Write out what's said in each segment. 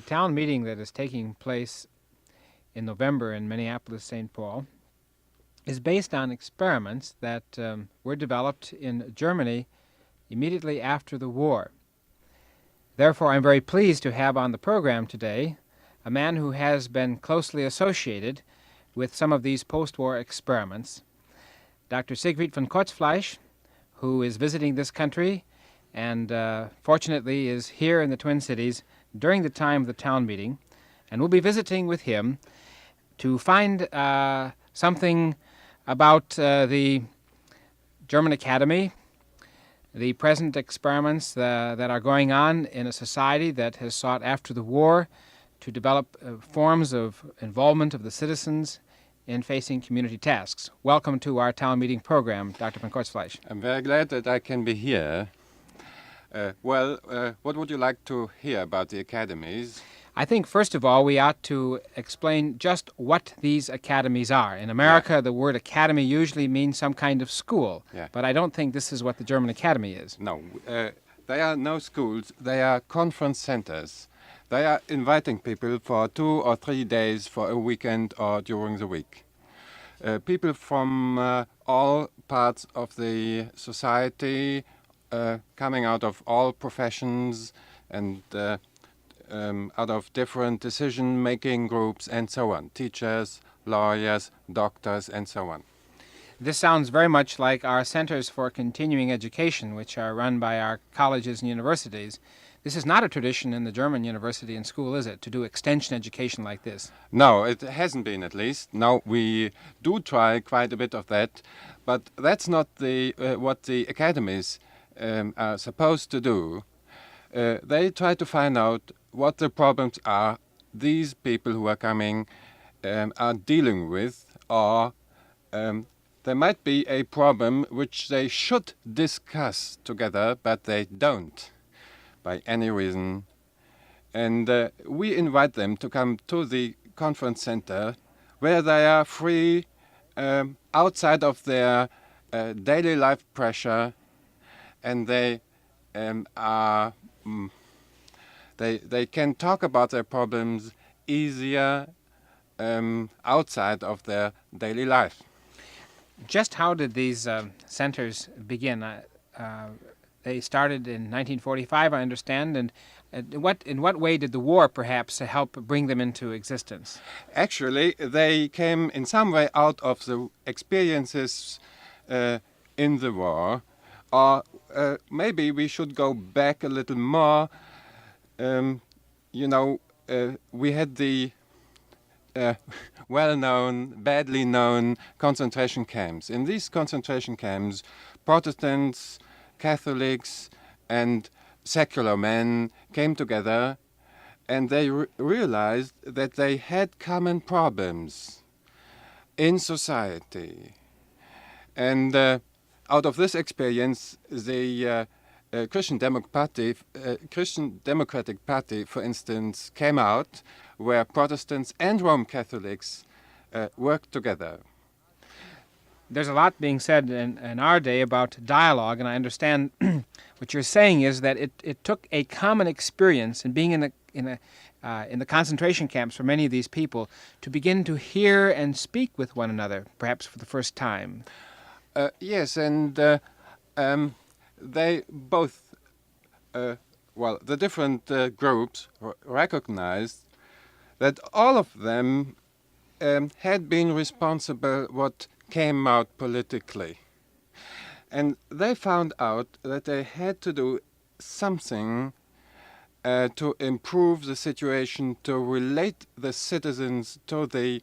town meeting that is taking place in November in Minneapolis, St. Paul, is based on experiments that were developed in Germany immediately after the war. Therefore, I'm very pleased to have on the program today a man who has been closely associated with some of these post-war experiments, Dr. Siegfred von Kortz, who is visiting this country and fortunately is here in the Twin Cities during the time of the town meeting, and we'll be visiting with him to find something about the German Academy, the present experiments that are going on in a society that has sought after the war to develop forms of involvement of the citizens in facing community tasks. Welcome to our town meeting program, Dr. von Kortz. I'm very glad that I can be here. What would you like to hear about the academies? I think, first of all, we ought to explain just what these academies are. In America, the word academy usually means some kind of school, but I don't think this is what the German Academy is. No, they are no schools, they are conference centers. They are inviting people for 2 or 3 days for a weekend or during the week. People from all parts of the society, coming out of all professions and out of different decision-making groups and so on, teachers, lawyers, doctors, and so on. This sounds very much like our centers for continuing education, which are run by our colleges and universities. This is not a tradition in the German university and school, is it, to do extension education like this? No, it hasn't been, at least. No, we do try quite a bit of that, but that's not what the academies are supposed to do. They try to find out what the problems are these people who are coming are dealing with, or there might be a problem which they should discuss together, but they don't, by any reason. And we invite them to come to the conference center where they are free outside of their daily life pressure, and they they can talk about their problems easier outside of their daily life. Just how did these centers begin? They started in 1945, I understand, and in what way did the war perhaps help bring them into existence? Actually, they came in some way out of the experiences in the war, or maybe we should go back a little more. We had the well-known, badly known concentration camps. In these concentration camps, Protestants, Catholics, and secular men came together, and they realized that they had common problems in society. And out of this experience, the Christian Democratic Party, for instance, came out, where Protestants and Roman Catholics worked together. There's a lot being said in our day about dialogue, and I understand what you're saying is that it took a common experience and being in the concentration camps for many of these people to begin to hear and speak with one another, perhaps for the first time. Yes, and they both, the different groups recognized that all of them had been responsible what came out politically. And they found out that they had to do something to improve the situation, to relate the citizens to the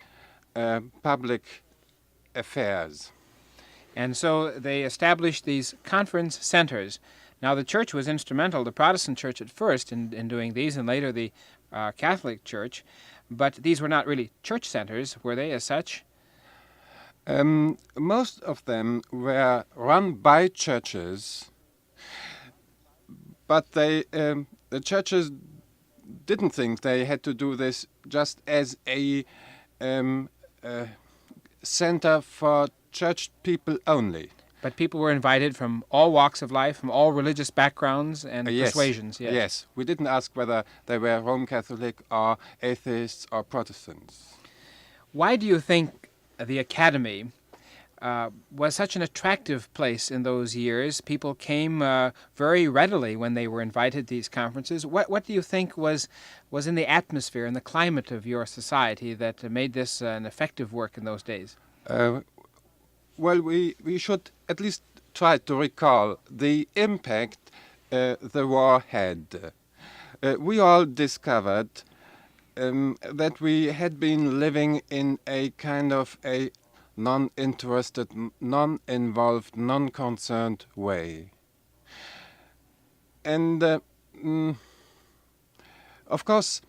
public affairs. And so they established these conference centers. Now, the church was instrumental, the Protestant church at first, in doing these, and later the Catholic church. But these were not really church centers, were they, as such? Most of them were run by churches, but the churches didn't think they had to do this just as a center for church people only. But people were invited from all walks of life, from all religious backgrounds and Yes. persuasions. Yes. Yes. We didn't ask whether they were Roman Catholic or atheists or Protestants. Why do you think the Academy was such an attractive place in those years? People came very readily when they were invited to these conferences. What do you think was in the atmosphere and the climate of your society that made this an effective work in those days? Well, we should at least try to recall the impact the war had. We all discovered that we had been living in a kind of a non-interested, non-involved, non-concerned way. And of course,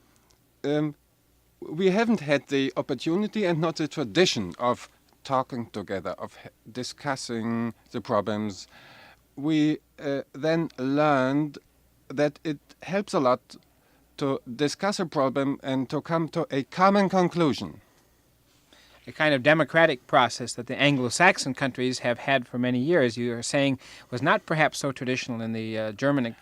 we haven't had the opportunity and not the tradition of talking together, of discussing the problems. We then learned that it helps a lot to discuss a problem and to come to a common conclusion. A kind of democratic process that the Anglo-Saxon countries have had for many years, you are saying, was not perhaps so traditional in the German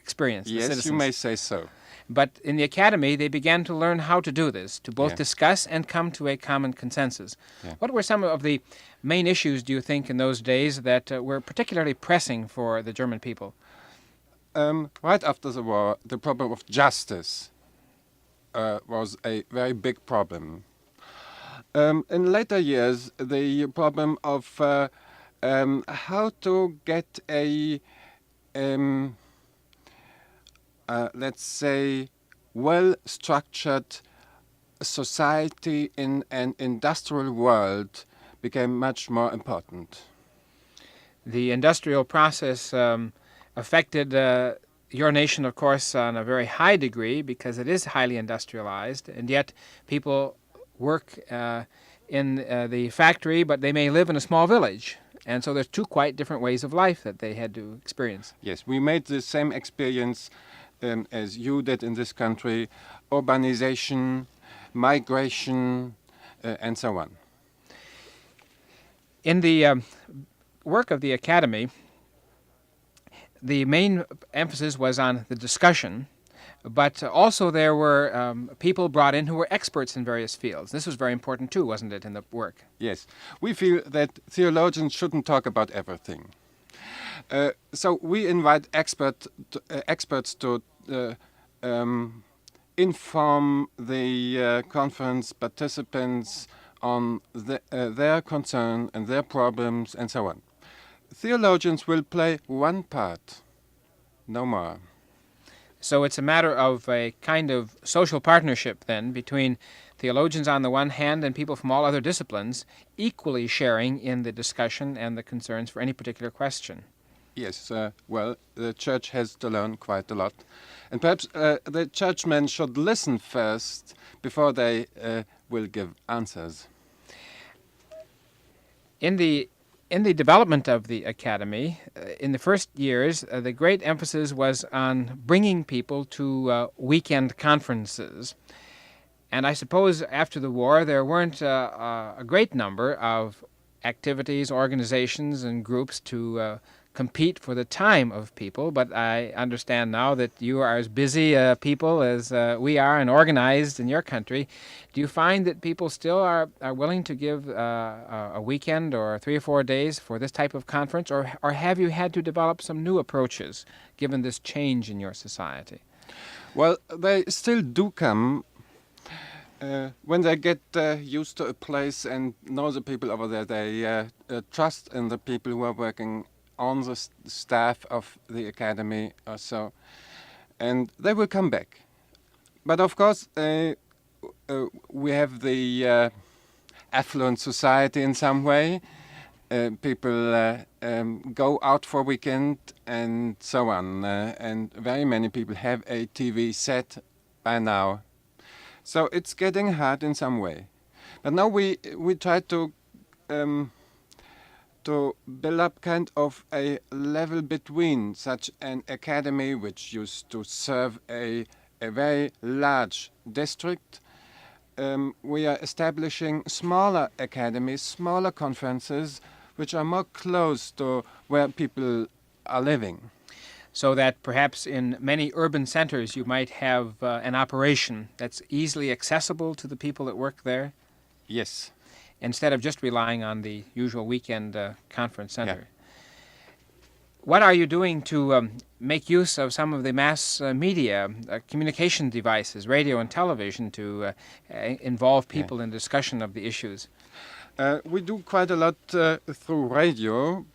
experience. Yes, you may say so. But in the Academy, they began to learn how to do this, to both discuss and come to a common consensus. Yeah. What were some of the main issues, do you think, in those days that were particularly pressing for the German people? Right after the war, the problem of justice was a very big problem. In later years, the problem of how to get a let's say, well-structured society in an industrial world became much more important. The industrial process affected your nation, of course, on a very high degree because it is highly industrialized, and yet people work in the factory, but they may live in a small village. And so there's two quite different ways of life that they had to experience. Yes, we made the same experience as you did in this country, urbanization, migration, and so on. In the work of the Academy, the main emphasis was on the discussion, but also there were people brought in who were experts in various fields. This was very important too, wasn't it, in the work? Yes. We feel that theologians shouldn't talk about everything. So we invite experts to inform the conference participants on their concern and their problems and so on. Theologians will play one part, no more. So it's a matter of a kind of social partnership then between theologians on the one hand and people from all other disciplines equally sharing in the discussion and the concerns for any particular question. Yes, well, the church has to learn quite a lot. And perhaps the churchmen should listen first before they will give answers. In the development of the Academy, in the first years, the great emphasis was on bringing people to weekend conferences. And I suppose after the war, there weren't a great number of activities, organizations, and groups to compete for the time of people, but I understand now that you are as busy people as we are and organized in your country. Do you find that people still are willing to give a weekend or 3 or 4 days for this type of conference, or have you had to develop some new approaches given this change in your society? Well, they still do come when they get used to a place and know the people over there. They trust in the people who are working on the staff of the Academy or so, and they will come back. But of course, we have the affluent society in some way. People go out for a weekend and so on, and very many people have a TV set by now. So it's getting hard in some way. But now we try to build up kind of a level between such an academy, which used to serve a very large district. We are establishing smaller academies, smaller conferences which are more close to where people are living. So that perhaps in many urban centers you might have an operation that's easily accessible to the people that work there, Yes. instead of just relying on the usual weekend conference center. Yeah. What are you doing to make use of some of the mass media, communication devices, radio and television, to involve people in discussion of the issues? We do quite a lot through radio,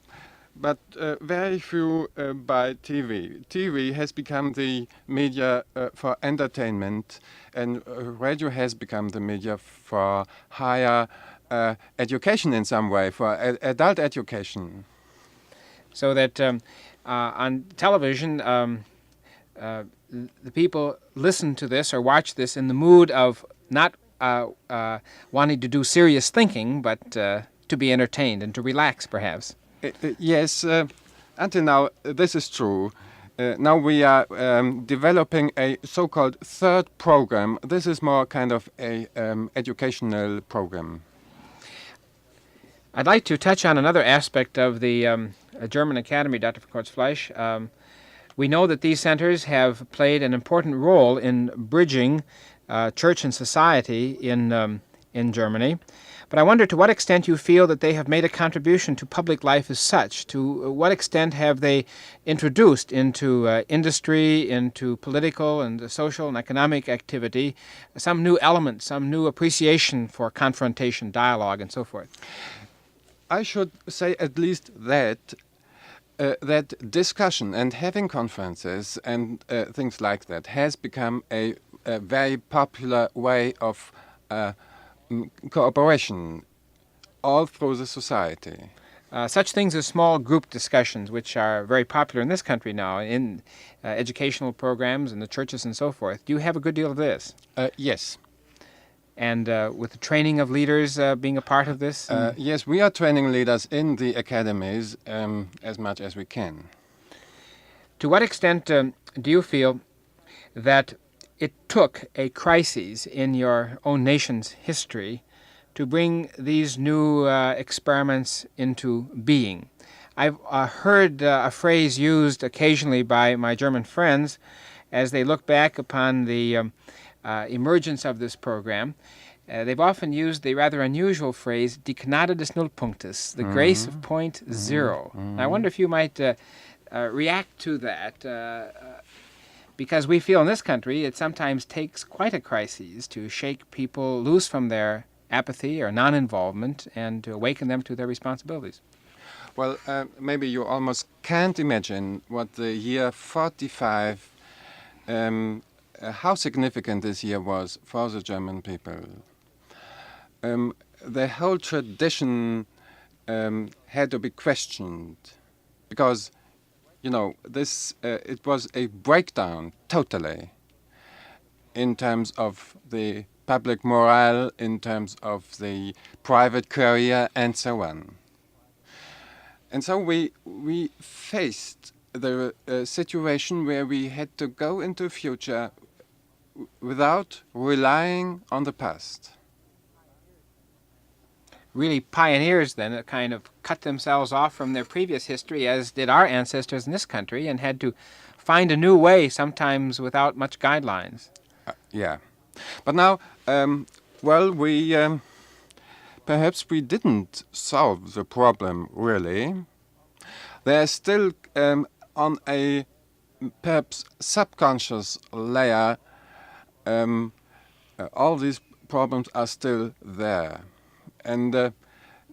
but very few by TV. TV has become the media for entertainment, and radio has become the media for higher education in some way, for adult education. So that on television, the people listen to this or watch this in the mood of not wanting to do serious thinking, but to be entertained and to relax, perhaps. Yes, until now this is true. Now we are developing a so-called third program. This is more kind of a educational program. I'd like to touch on another aspect of the German Academy, Dr. Kortz-Fleisch. We know that these centers have played an important role in bridging church and society in Germany. But I wonder to what extent you feel that they have made a contribution to public life as such. To what extent have they introduced into industry, into political and social and economic activity, some new element, some new appreciation for confrontation, dialogue, and so forth? I should say at least that discussion and having conferences and things like that has become a very popular way of cooperation all through the society. Such things as small group discussions, which are very popular in this country now, in educational programs in the churches and so forth. Do you have a good deal of this? Yes. And with the training of leaders being a part of this? Yes, we are training leaders in the academies as much as we can. To what extent do you feel that it took a crisis in your own nation's history to bring these new experiments into being? I've heard a phrase used occasionally by my German friends as they look back upon the emergence of this program. They've often used the rather unusual phrase, die Gnade des Nullpunktes, the grace of point zero. I wonder if you might react to that, because we feel in this country it sometimes takes quite a crisis to shake people loose from their apathy or non-involvement and to awaken them to their responsibilities. Well, maybe you almost can't imagine what the year 45, how significant this year was for the German people. The whole tradition had to be questioned because, you know, this it was a breakdown totally in terms of the public morale, in terms of the private career, and so on. And so we faced the situation where we had to go into the future without relying on the past. Really pioneers then that kind of cut themselves off from their previous history, as did our ancestors in this country, and had to find a new way, sometimes without much guidelines. Yeah. But now, well, we perhaps we didn't solve the problem, really. There's still, on a perhaps subconscious layer, all these problems are still there. And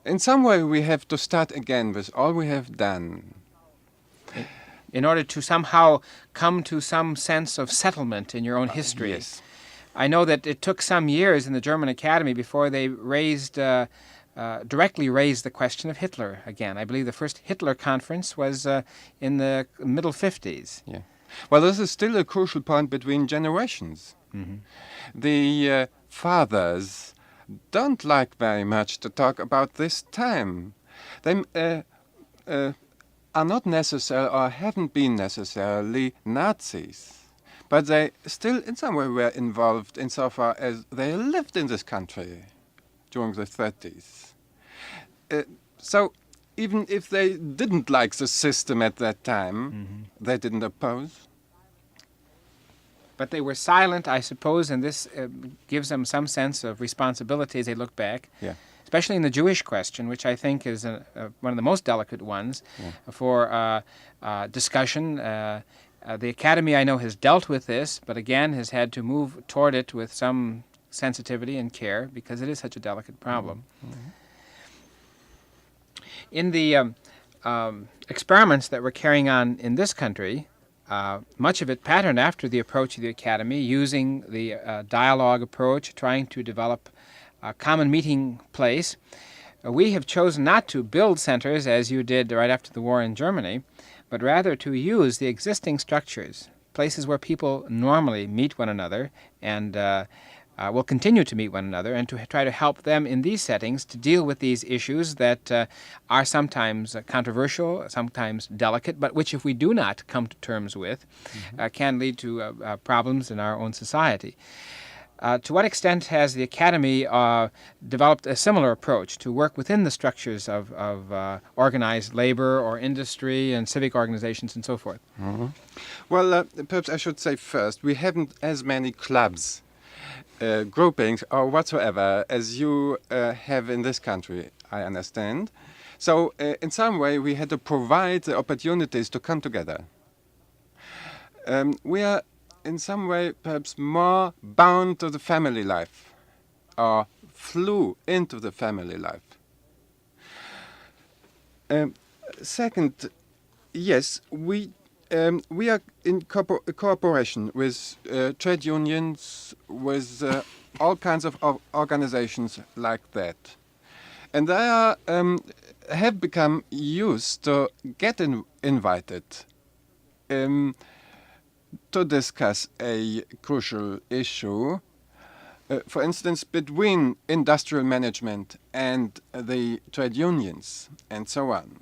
in some way we have to start again with all we have done. In order to somehow come to some sense of settlement in your own history. Yes. I know that it took some years in the German Academy before they directly raised the question of Hitler again. I believe the first Hitler conference was in the middle 50s. Yeah. Well, this is still a crucial point between generations. Mm-hmm. The fathers don't like very much to talk about this time. They are not necessarily or haven't been necessarily Nazis, but they still in some way were involved insofar as they lived in this country during the 30s. So even if they didn't like the system at that time, they didn't oppose. But they were silent, I suppose, and this gives them some sense of responsibility as they look back, Yeah. especially in the Jewish question, which I think is one of the most delicate ones for discussion. The Academy, I know, has dealt with this, but again has had to move toward it with some sensitivity and care because it is such a delicate problem. In the experiments that we're carrying on in this country, much of it patterned after the approach of the Academy, using the dialogue approach, trying to develop a common meeting place. We have chosen not to build centers, as you did right after the war in Germany, but rather to use the existing structures, places where people normally meet one another and will continue to meet one another, and to try to help them in these settings to deal with these issues that are sometimes controversial, sometimes delicate, but which if we do not come to terms with, can lead to problems in our own society. To what extent has the Academy developed a similar approach to work within the structures of organized labor or industry and civic organizations and so forth? Well, perhaps I should say first, we haven't as many clubs, groupings or whatsoever as you have in this country, I understand. So in some way we had to provide the opportunities to come together. We are in some way perhaps more bound to the family life, or flew into the family life. Second, yes, we are in cooperation with trade unions, with all kinds of organizations like that. And they are, have become used to get invited to discuss a crucial issue, for instance, between industrial management and the trade unions, and so on.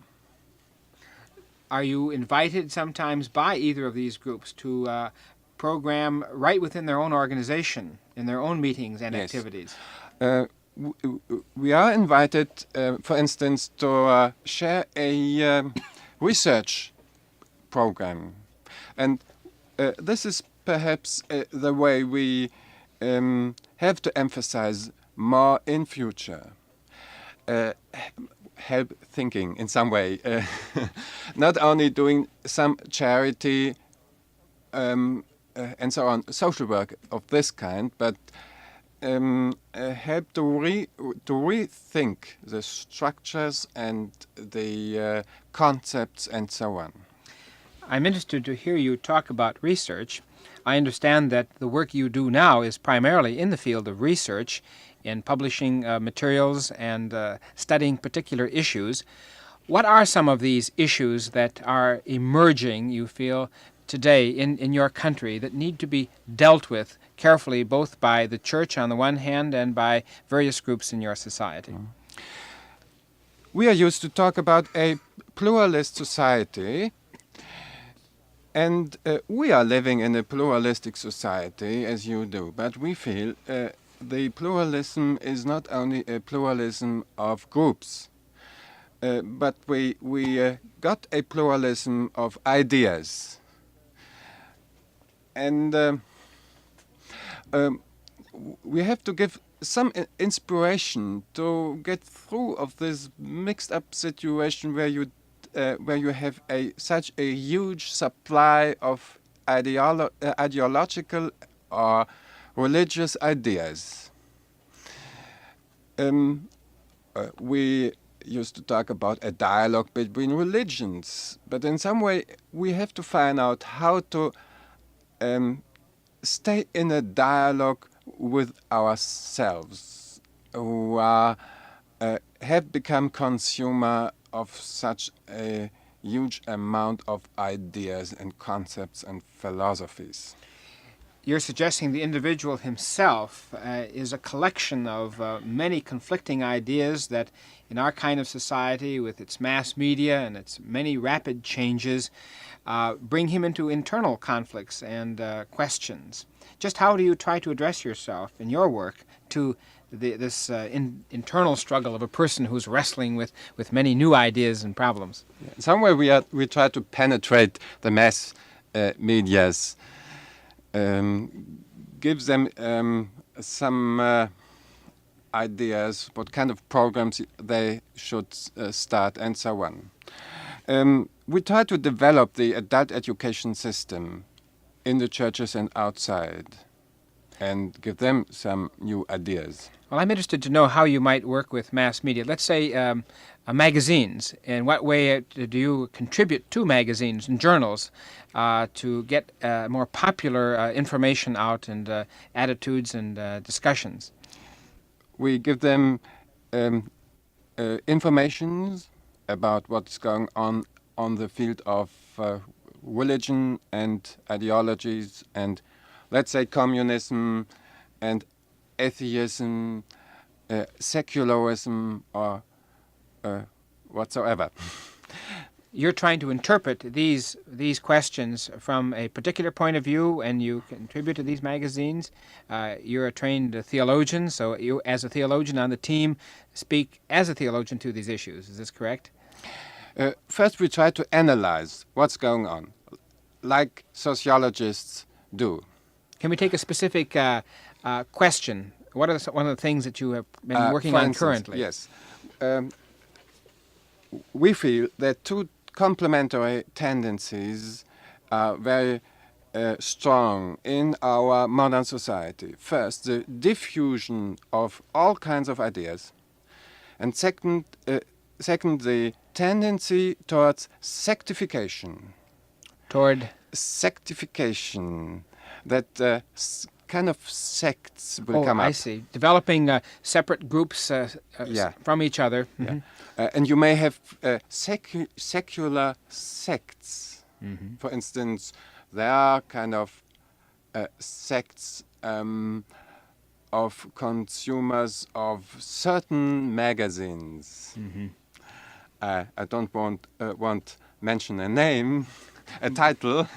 Are you invited sometimes by either of these groups to program right within their own organization, in their own meetings and activities? We are invited, for instance, to share a research program. And this is perhaps the way we have to emphasize more in future. Help thinking in some way. Not only doing some charity and so on, social work of this kind, but help to rethink the structures and the concepts and so on. I'm interested to hear you talk about research. I understand that the work you do now is primarily in the field of research, in publishing materials and studying particular issues. What are some of these issues that are emerging, you feel, today in your country that need to be dealt with carefully, both by the church on the one hand and by various groups in your society? We are used to talk about a pluralist society, and we are living in a pluralistic society, as you do, but we feel the pluralism is not only a pluralism of groups, but we got a pluralism of ideas. And we have to give some inspiration to get through of this mixed-up situation where you have such a huge supply of ideological or religious ideas. We used to talk about a dialogue between religions, but in some way we have to find out how to stay in a dialogue with ourselves, who have become consumer of such a huge amount of ideas and concepts and philosophies. You're suggesting the individual himself is a collection of many conflicting ideas that in our kind of society, with its mass media and its many rapid changes, bring him into internal conflicts and questions. Just how do you try to address yourself in your work to this internal struggle of a person who's wrestling with many new ideas and problems. Somewhere we try to penetrate the mass medias, give them some ideas, what kind of programs they should start, and so on. We try to develop the adult education system in the churches and outside, and give them some new ideas. Well, I'm interested to know how you might work with mass media. Let's say magazines. In what way do you contribute to magazines and journals to get more popular information out and attitudes and discussions? We give them information about what's going on the field of religion and ideologies and, let's say, communism and atheism, secularism, or whatsoever. You're trying to interpret these questions from a particular point of view, and you contribute to these magazines. You're a trained theologian, so you, as a theologian on the team, speak as a theologian to these issues. Is this correct? First, we try to analyze what's going on, like sociologists do. Can we take a specific question? What are one of the things that you have been working for on instance, currently? Yes. We feel that two complementary tendencies are very strong in our modern society. First, the diffusion of all kinds of ideas, and second, the tendency towards sectification. Toward? Sectification, that kind of sects will come up. I see. Developing separate groups from each other. Mm-hmm. And you may have secular sects. Mm-hmm. For instance, there are kind of sects of consumers of certain magazines. Mm-hmm. I don't want mention a name, a title.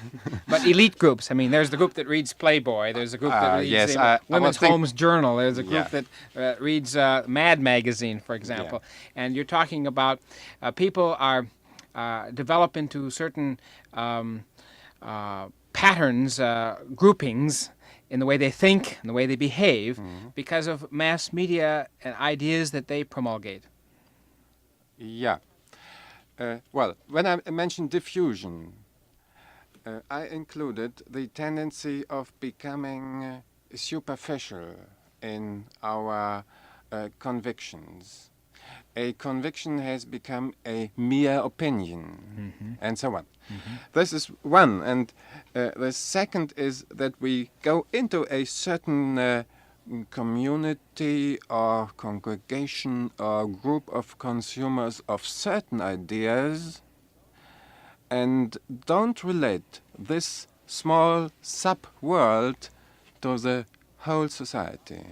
But elite groups. I mean, there's the group that reads Playboy. There's a group that reads Women's Homes Journal. There's a group that reads Mad Magazine, for example. Yeah. And you're talking about people are develop into certain patterns, groupings in the way they think and the way they behave because of mass media and ideas that they promulgate. Yeah. Well, when I mentioned diffusion, I included the tendency of becoming superficial in our convictions. A conviction has become a mere opinion, and so on. Mm-hmm. This is one. And the second is that we go into a certain community or congregation or group of consumers of certain ideas and don't relate this small sub-world to the whole society.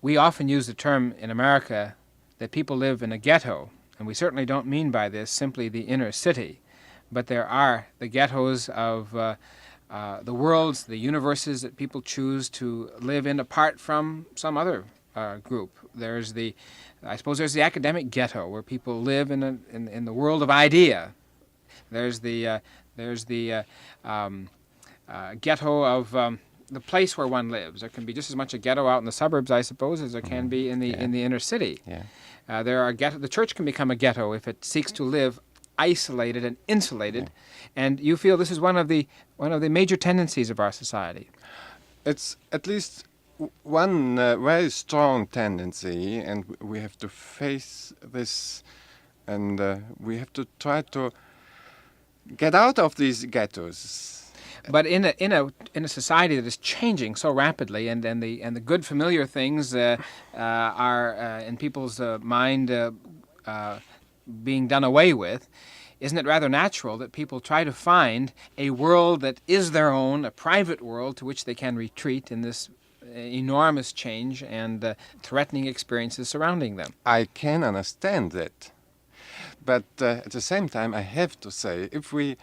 We often use the term in America that people live in a ghetto, and we certainly don't mean by this simply the inner city, but there are the ghettos of the worlds, the universes that people choose to live in apart from some other group. There's I suppose there's the academic ghetto where people live in the world of idea. There's the ghetto of the place where one lives. There can be just as much a ghetto out in the suburbs, I suppose, as there can be in the inner city. Yeah. The church can become a ghetto if it seeks to live isolated and insulated, and you feel this is one of the major tendencies of our society. It's at least one very strong tendency, and we have to face this, and we have to try to get out of these ghettos. But in a society that is changing so rapidly, and the good familiar things are in people's mind being done away with, isn't it rather natural that people try to find a world that is their own, a private world to which they can retreat in this enormous change and threatening experiences surrounding them? I can understand that. But at the same time, I have to say, if we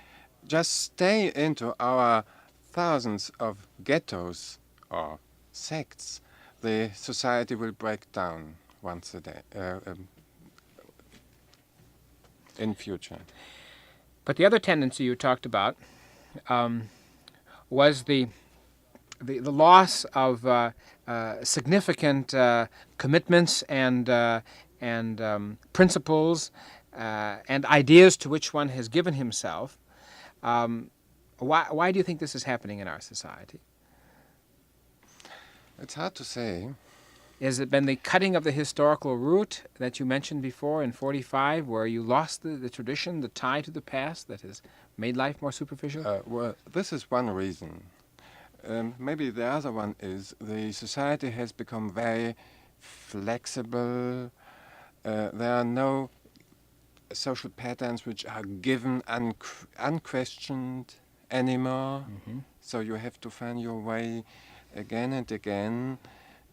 just stay into our thousands of ghettos or sects, the society will break down once a day in future. But the other tendency you talked about was the loss of significant commitments and principles and ideas to which one has given himself. Why do you think this is happening in our society? It's hard to say. Has it been the cutting of the historical root that you mentioned before in 45, where you lost the tradition, the tie to the past that has made life more superficial? Well, this is one reason. Maybe the other one is the society has become very flexible. There are no social patterns which are given unquestioned anymore. So you have to find your way again and again.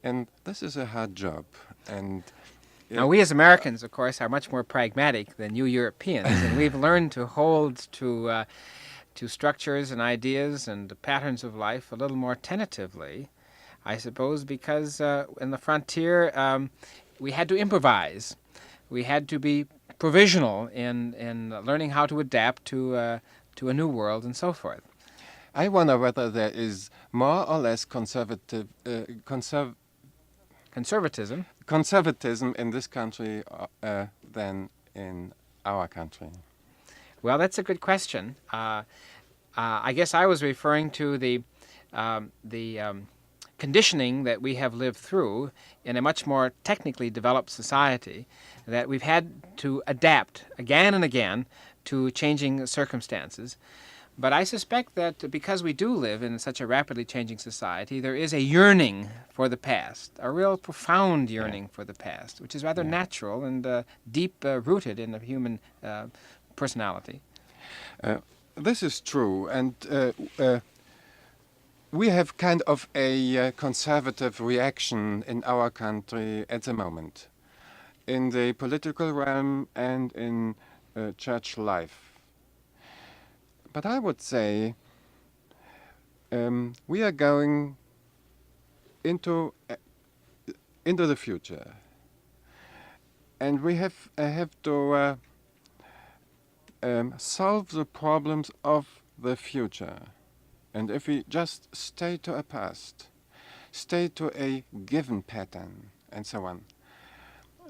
And this is a hard job. And now, we as Americans, of course, are much more pragmatic than you Europeans, and we've learned to hold to structures and ideas and patterns of life a little more tentatively, I suppose, because in the frontier we had to improvise. We had to be provisional in learning how to adapt to a new world and so forth. I wonder whether there is more or less conservatism in this country than in our country. Well, that's a good question. I guess I was referring to the conditioning that we have lived through in a much more technically developed society, that we've had to adapt again and again to changing circumstances. But I suspect that because we do live in such a rapidly changing society, there is a yearning for the past, a real profound yearning for the past, which is rather natural and deep-rooted in the human personality. This is true, and we have kind of a conservative reaction in our country at the moment, in the political realm and in church life. But I would say we are going into the future, and we have to solve the problems of the future. And if we just stay to a past, stay to a given pattern, and so on,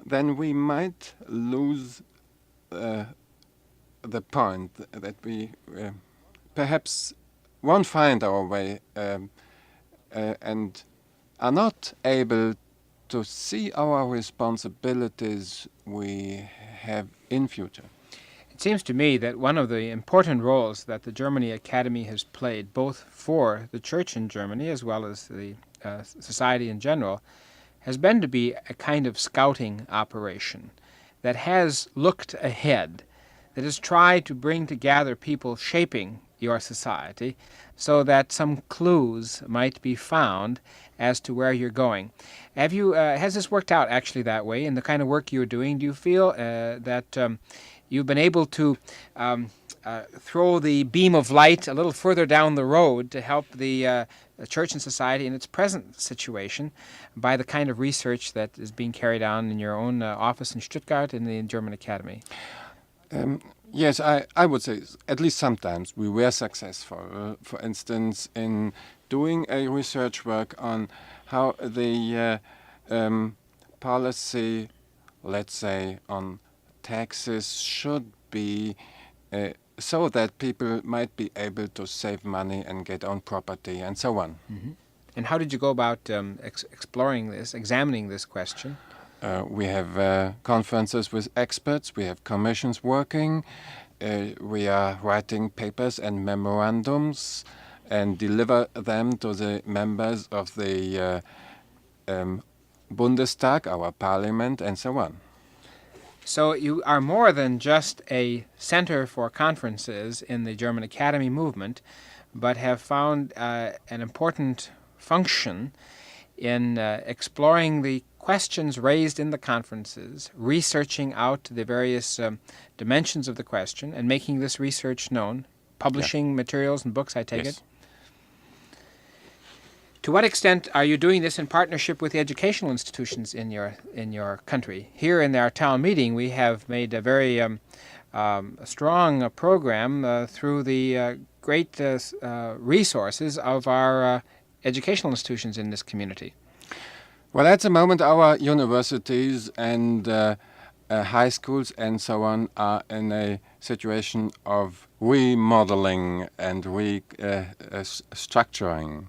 then we might lose the point that we perhaps won't find our way and are not able to see our responsibilities we have in future. It seems to me that one of the important roles that the Germany Academy has played, both for the church in Germany as well as the society in general, has been to be a kind of scouting operation that has looked ahead, that has tried to bring together people shaping your society so that some clues might be found as to where you're going. Has this worked out actually that way in the kind of work you're doing? Do you feel that you've been able to throw the beam of light a little further down the road to help the church and society in its present situation by the kind of research that is being carried on in your own office in Stuttgart in the German Academy? Yes, I would say at least sometimes we were successful. For instance, in doing a research work on how the policy, let's say, on taxes should be so that people might be able to save money and get own property and so on. Mm-hmm. And how did you go about exploring this, examining this question? We have conferences with experts, we have commissions working, we are writing papers and memorandums and deliver them to the members of the Bundestag, our parliament, and so on. So you are more than just a center for conferences in the German Academy movement, but have found an important function in exploring the questions raised in the conferences, researching out the various dimensions of the question, and making this research known, publishing materials and books, I take it? To what extent are you doing this in partnership with the educational institutions in your country? Here in our town meeting, we have made a very strong program through the great resources of our educational institutions in this community. Well, at the moment, our universities and high schools and so on are in a situation of remodeling and restructuring.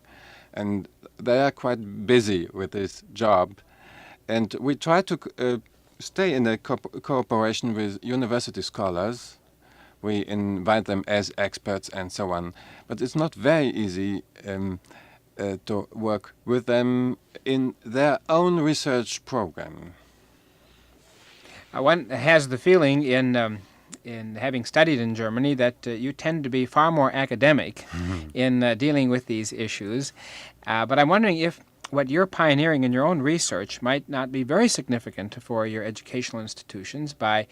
And they are quite busy with this job. And we try to stay in a cooperation with university scholars. We invite them as experts and so on. But it's not very easy to work with them in their own research program. One has the feeling in having studied in Germany that you tend to be far more academic in dealing with these issues. But I'm wondering if what you're pioneering in your own research might not be very significant for your educational institutions by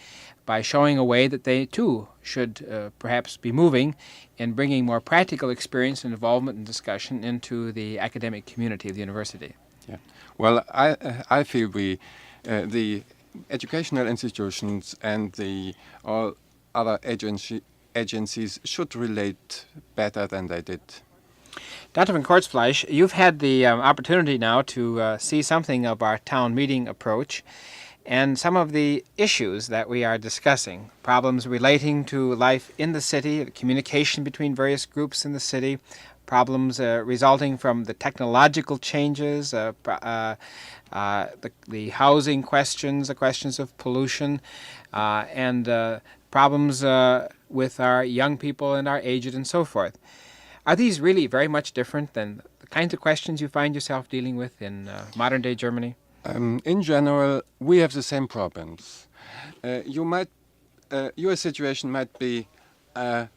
showing a way that they too should perhaps be moving in bringing more practical experience and involvement and discussion into the academic community of the university. Yeah. Well, I feel the educational institutions and all other agencies should relate better than they did. Dr. von Kortz, you've had the opportunity now to see something of our town meeting approach and some of the issues that we are discussing, problems relating to life in the city, the communication between various groups in the city, problems resulting from the technological changes, the housing questions, the questions of pollution, and problems with our young people and our aged and so forth. Are these really very much different than the kinds of questions you find yourself dealing with in modern-day Germany? In general, we have the same problems. Your situation might be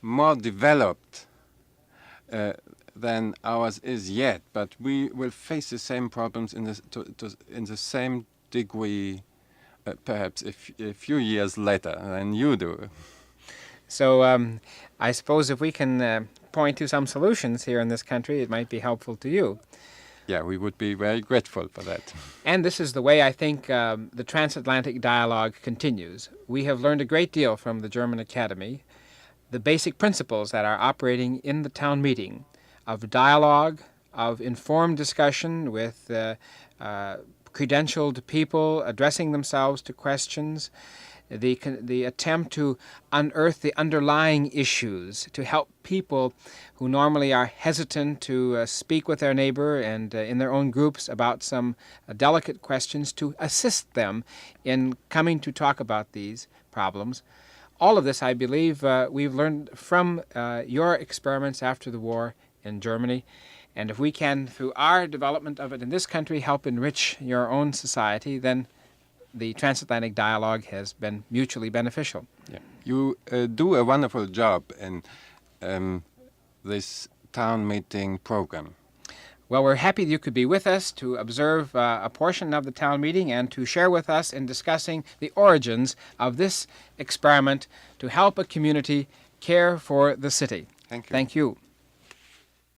more developed than ours is yet, but we will face the same problems in the same degree, perhaps a few years later than you do. So I suppose if we can point to some solutions here in this country, it might be helpful to you. Yeah, we would be very grateful for that. And this is the way I think the transatlantic dialogue continues. We have learned a great deal from the German Academy, the basic principles that are operating in the town meeting of dialogue, of informed discussion with credentialed people addressing themselves to questions, the attempt to unearth the underlying issues, to help people who normally are hesitant to speak with their neighbor and in their own groups about some delicate questions, to assist them in coming to talk about these problems. All of this, I believe, we've learned from your experiments after the war in Germany. And if we can, through our development of it in this country, help enrich your own society, then the transatlantic dialogue has been mutually beneficial. Yeah. You do a wonderful job in this town meeting program. Well, we're happy that you could be with us to observe a portion of the town meeting and to share with us in discussing the origins of this experiment to help a community care for the city. Thank you. Thank you.